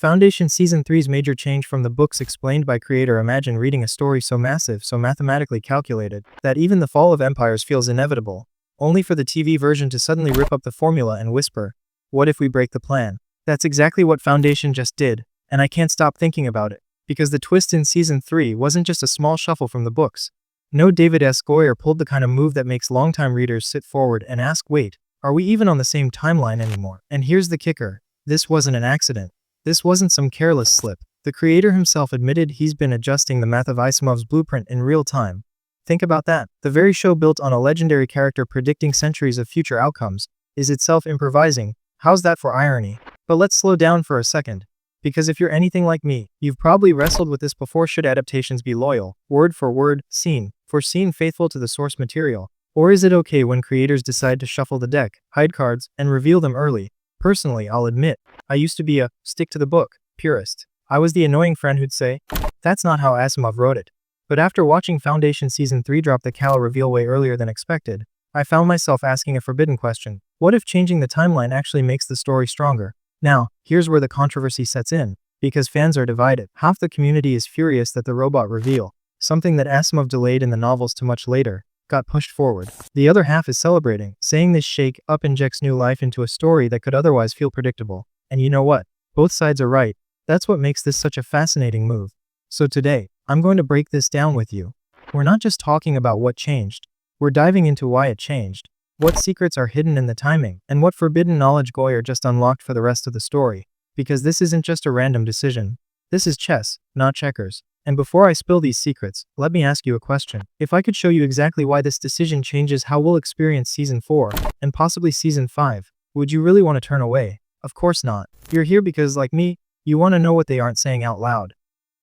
Foundation Season 3's major change from the books explained by creator. Imagine reading a story so massive, so mathematically calculated, that even the fall of empires feels inevitable, only for the TV version to suddenly rip up the formula and whisper, "What if we break the plan?" That's exactly what Foundation just did, and I can't stop thinking about it, because the twist in Season 3 wasn't just a small shuffle from the books. No, David S. Goyer pulled the kind of move that makes longtime readers sit forward and ask, wait, are we even on the same timeline anymore? And here's the kicker. This wasn't an accident. This wasn't some careless slip. The creator himself admitted he's been adjusting the math of Asimov's blueprint in real time. Think about that. The very show built on a legendary character predicting centuries of future outcomes is itself improvising. How's that for irony? But let's slow down for a second. Because if you're anything like me, you've probably wrestled with this before. Should adaptations be loyal, word for word, scene for scene, faithful to the source material? Or is it okay when creators decide to shuffle the deck, hide cards, and reveal them early? Personally, I'll admit, I used to be a stick-to-the-book purist. I was the annoying friend who'd say, that's not how Asimov wrote it. But after watching Foundation Season 3 drop the Cal reveal way earlier than expected, I found myself asking a forbidden question. What if changing the timeline actually makes the story stronger? Now, here's where the controversy sets in, because fans are divided. Half the community is furious that the robot reveal, something that Asimov delayed in the novels to much later, got pushed forward. The other half is celebrating, saying this shake-up injects new life into a story that could otherwise feel predictable. And you know what? Both sides are right. That's what makes this such a fascinating move. So today, I'm going to break this down with you. We're not just talking about what changed. We're diving into why it changed, what secrets are hidden in the timing, and what forbidden knowledge Goyer just unlocked for the rest of the story. Because this isn't just a random decision. This is chess, not checkers. And before I spill these secrets, let me ask you a question. If I could show you exactly why this decision changes how we'll experience Season 4, and possibly Season 5, would you really want to turn away? Of course not. You're here because, like me, you want to know what they aren't saying out loud.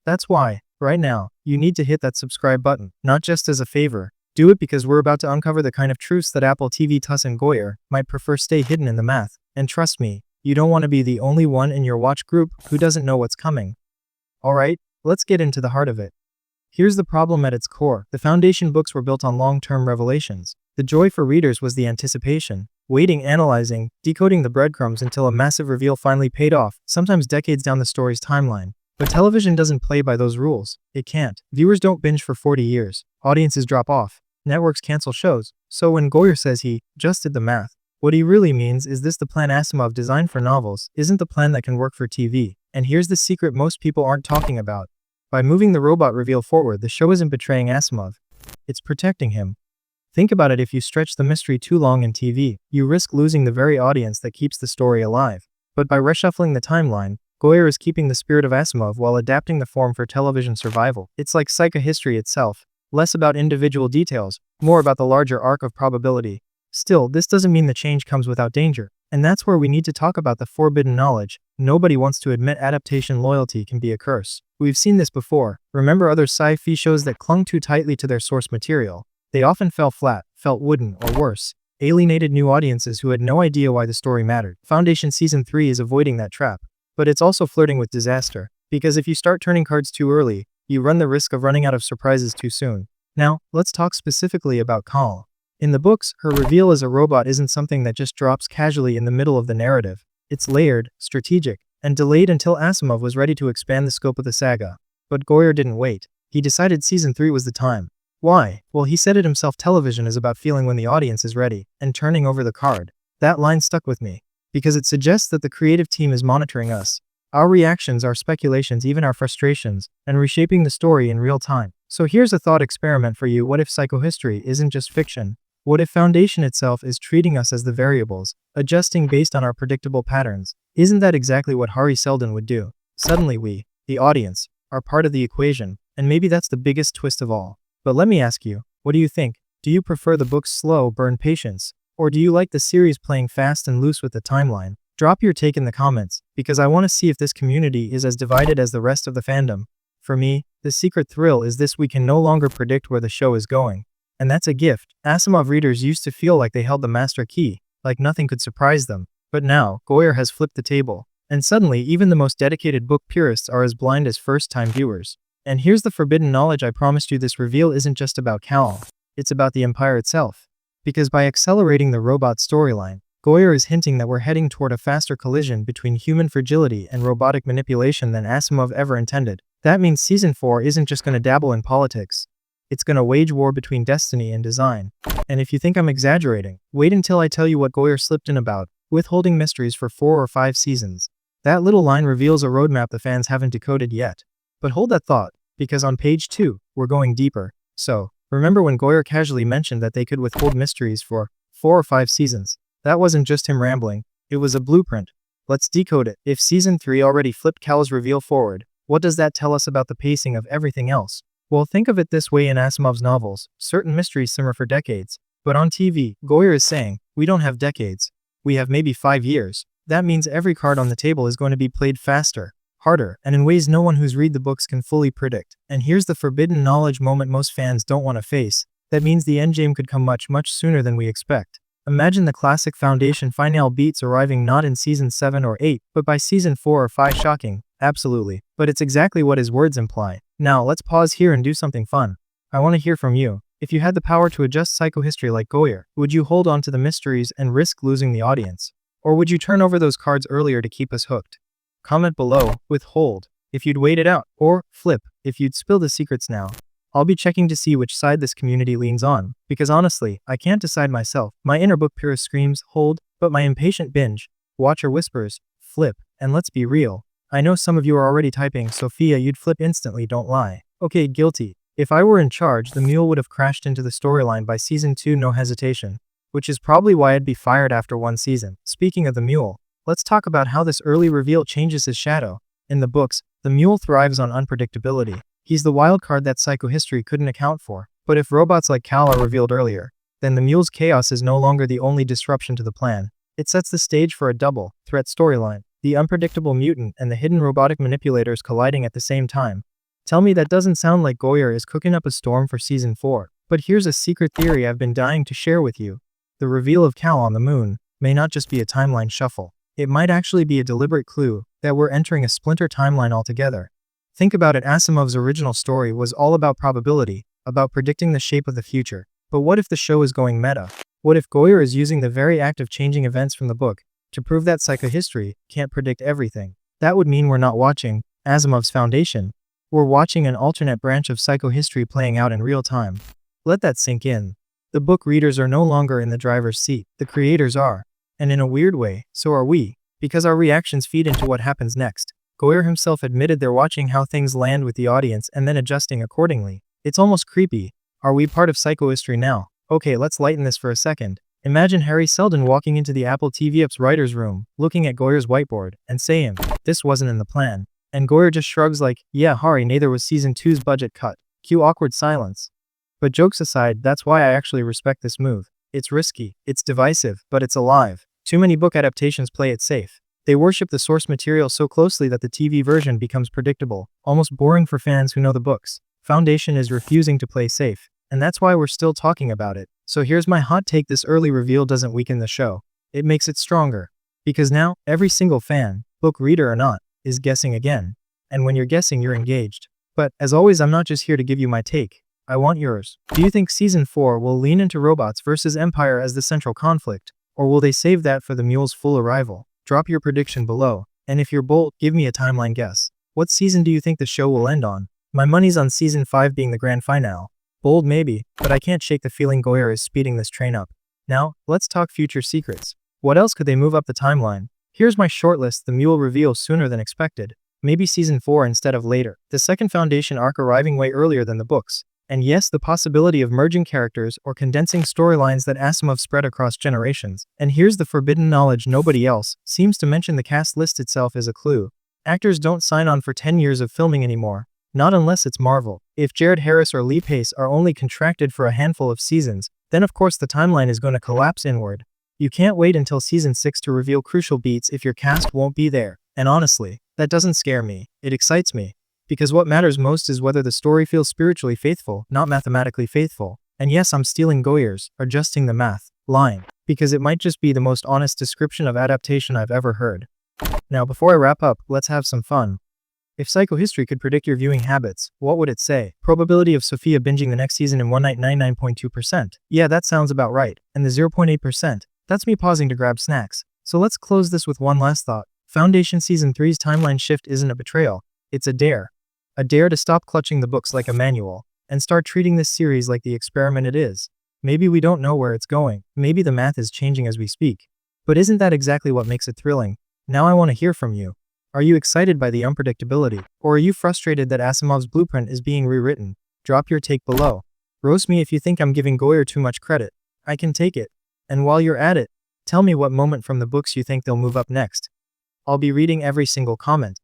That's why, right now, you need to hit that subscribe button, not just as a favor. Do it because we're about to uncover the kind of truths that Apple TV, 3’s, and Goyer might prefer stay hidden in the math. And trust me, you don't want to be the only one in your watch group who doesn't know what's coming. Alright, let's get into the heart of it. Here's the problem at its core. The Foundation books were built on long-term revelations. The joy for readers was the anticipation, waiting, analyzing, decoding the breadcrumbs until a massive reveal finally paid off, sometimes decades down the story's timeline. But television doesn't play by those rules. It can't. Viewers don't binge for 40 years. Audiences drop off. Networks cancel shows. So when Goyer says he just did the math, what he really means is this: the plan Asimov designed for novels isn't the plan that can work for TV. And here's the secret most people aren't talking about. By moving the robot reveal forward, the show isn't betraying Asimov. It's protecting him. Think about it. If you stretch the mystery too long in TV, you risk losing the very audience that keeps the story alive. But by reshuffling the timeline, Goyer is keeping the spirit of Asimov while adapting the form for television survival. It's like psychohistory itself. Less about individual details, more about the larger arc of probability. Still, this doesn't mean the change comes without danger. And that's where we need to talk about the forbidden knowledge. Nobody wants to admit adaptation loyalty can be a curse. We've seen this before. Remember other sci-fi shows that clung too tightly to their source material? They often fell flat, felt wooden, or worse, alienated new audiences who had no idea why the story mattered. Foundation Season 3 is avoiding that trap. But it's also flirting with disaster. Because if you start turning cards too early, you run the risk of running out of surprises too soon. Now, let's talk specifically about Cal. In the books, her reveal as a robot isn't something that just drops casually in the middle of the narrative. It's layered, strategic, and delayed until Asimov was ready to expand the scope of the saga. But Goyer didn't wait. He decided Season 3 was the time. Why? Well, he said it himself: television is about feeling when the audience is ready, and turning over the card. That line stuck with me, because it suggests that the creative team is monitoring us. Our reactions, our speculations, even our frustrations, and reshaping the story in real time. So here's a thought experiment for you. What if psychohistory isn't just fiction? What if Foundation itself is treating us as the variables, adjusting based on our predictable patterns? Isn't that exactly what Hari Seldon would do? Suddenly we, the audience, are part of the equation, and maybe that's the biggest twist of all. But let me ask you, what do you think? Do you prefer the book's slow burn patience? Or do you like the series playing fast and loose with the timeline? Drop your take in the comments, because I want to see if this community is as divided as the rest of the fandom. For me, the secret thrill is this: we can no longer predict where the show is going. And that's a gift. Asimov readers used to feel like they held the master key, like nothing could surprise them. But now, Goyer has flipped the table. And suddenly, even the most dedicated book purists are as blind as first-time viewers. And here's the forbidden knowledge I promised you: this reveal isn't just about Cal. It's about the Empire itself. Because by accelerating the robot storyline, Goyer is hinting that we're heading toward a faster collision between human fragility and robotic manipulation than Asimov ever intended. That means Season 4 isn't just going to dabble in politics. It's going to wage war between destiny and design. And if you think I'm exaggerating, wait until I tell you what Goyer slipped in about withholding mysteries for 4 or 5 seasons. That little line reveals a roadmap the fans haven't decoded yet. But hold that thought, because on page 2, we're going deeper. So, remember when Goyer casually mentioned that they could withhold mysteries for 4 or 5 seasons? That wasn't just him rambling, it was a blueprint. Let's decode it. If Season 3 already flipped Cal's reveal forward, what does that tell us about the pacing of everything else? Well, think of it this way: in Asimov's novels, certain mysteries simmer for decades. But on TV, Goyer is saying, we don't have decades. We have maybe 5 years. That means every card on the table is going to be played faster, harder, and in ways no one who's read the books can fully predict. And here's the forbidden knowledge moment most fans don't want to face. That means the endgame could come much sooner than we expect. Imagine the classic Foundation finale beats arriving not in Season 7 or 8, but by Season 4 or 5. Shocking, absolutely. But it's exactly what his words imply. Now, let's pause here and do something fun. I want to hear from you. If you had the power to adjust psychohistory like Goyer, would you hold on to the mysteries and risk losing the audience? Or would you turn over those cards earlier to keep us hooked? Comment below, withhold, if you'd wait it out, or flip, if you'd spill the secrets now. I'll be checking to see which side this community leans on, because honestly, I can't decide myself. My inner book purist screams, hold, but my impatient binge watcher whispers, flip, and let's be real. I know some of you are already typing, Sophia, you'd flip instantly, don't lie. Okay, guilty. If I were in charge, the mule would have crashed into the storyline by Season 2, no hesitation. Which is probably why I'd be fired after 1 season. Speaking of the mule, let's talk about how this early reveal changes his shadow. In the books, the mule thrives on unpredictability. He's the wild card that psychohistory couldn't account for. But if robots like Cal are revealed earlier, then the mule's chaos is no longer the only disruption to the plan. It sets the stage for a double threat storyline, the unpredictable mutant and the hidden robotic manipulators colliding at the same time. Tell me that doesn't sound like Goyer is cooking up a storm for Season 4. But here's a secret theory I've been dying to share with you. The reveal of Cal on the moon may not just be a timeline shuffle. It might actually be a deliberate clue that we're entering a splinter timeline altogether. Think about it, Asimov's original story was all about probability, about predicting the shape of the future. But what if the show is going meta? What if Goyer is using the very act of changing events from the book to prove that psychohistory can't predict everything? That would mean we're not watching Asimov's Foundation. We're watching an alternate branch of psychohistory playing out in real time. Let that sink in. The book readers are no longer in the driver's seat, the creators are. And in a weird way, so are we, because our reactions feed into what happens next. Goyer himself admitted they're watching how things land with the audience and then adjusting accordingly. It's almost creepy. Are we part of psychohistory now? Okay, let's lighten this for a second. Imagine Hari Seldon walking into the Apple TV App's writer's room, looking at Goyer's whiteboard, and saying, this wasn't in the plan. And Goyer just shrugs like, yeah, Hari, neither was Season 2's budget cut. Cue awkward silence. But jokes aside, that's why I actually respect this move. It's risky, it's divisive, but it's alive. Too many book adaptations play it safe. They worship the source material so closely that the TV version becomes predictable, almost boring for fans who know the books. Foundation is refusing to play safe, and that's why we're still talking about it. So here's my hot take: this early reveal doesn't weaken the show. It makes it stronger. Because now, every single fan, book reader or not, is guessing again. And when you're guessing, you're engaged. But, as always, I'm not just here to give you my take. I want yours. Do you think Season 4 will lean into robots versus Empire as the central conflict? Or will they save that for the mule's full arrival? Drop your prediction below. And if you're bold, give me a timeline guess. What season do you think the show will end on? My money's on Season 5 being the grand finale. Bold maybe, but I can't shake the feeling Goyer is speeding this train up. Now, let's talk future secrets. What else could they move up the timeline? Here's my shortlist: the mule reveal sooner than expected. Maybe Season 4 instead of later. The second Foundation arc arriving way earlier than the books. And yes, the possibility of merging characters or condensing storylines that Asimov spread across generations. And here's the forbidden knowledge nobody else seems to mention: the cast list itself is a clue. Actors don't sign on for 10 years of filming anymore. Not unless it's Marvel. If Jared Harris or Lee Pace are only contracted for a handful of seasons, then of course the timeline is going to collapse inward. You can't wait until Season 6 to reveal crucial beats if your cast won't be there. And honestly, that doesn't scare me. It excites me. Because what matters most is whether the story feels spiritually faithful, not mathematically faithful. And yes, I'm stealing Goyer's adjusting the math line, because it might just be the most honest description of adaptation I've ever heard. Now, before I wrap up, let's have some fun. If psychohistory could predict your viewing habits, what would it say? Probability of Sophia binging the next season in one night, 99.2%. Yeah, that sounds about right. And the 0.8%, That's me pausing to grab snacks. So let's close this with one last thought. Foundation Season 3's timeline shift isn't a betrayal, it's a dare. A dare to stop clutching the books like a manual, and start treating this series like the experiment it is. Maybe we don't know where it's going, maybe the math is changing as we speak. But isn't that exactly what makes it thrilling? Now I want to hear from you. Are you excited by the unpredictability, or are you frustrated that Asimov's blueprint is being rewritten? Drop your take below. Roast me if you think I'm giving Goyer too much credit. I can take it. And while you're at it, tell me what moment from the books you think they'll move up next. I'll be reading every single comment.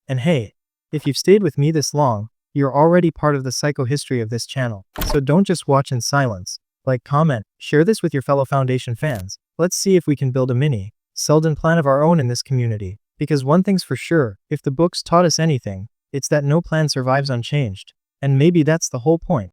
And hey, if you've stayed with me this long, you're already part of the psychohistory of this channel. So don't just watch in silence. Like, comment, share this with your fellow Foundation fans. Let's see if we can build a mini Seldon plan of our own in this community. Because one thing's for sure, if the books taught us anything, it's that no plan survives unchanged. And maybe that's the whole point.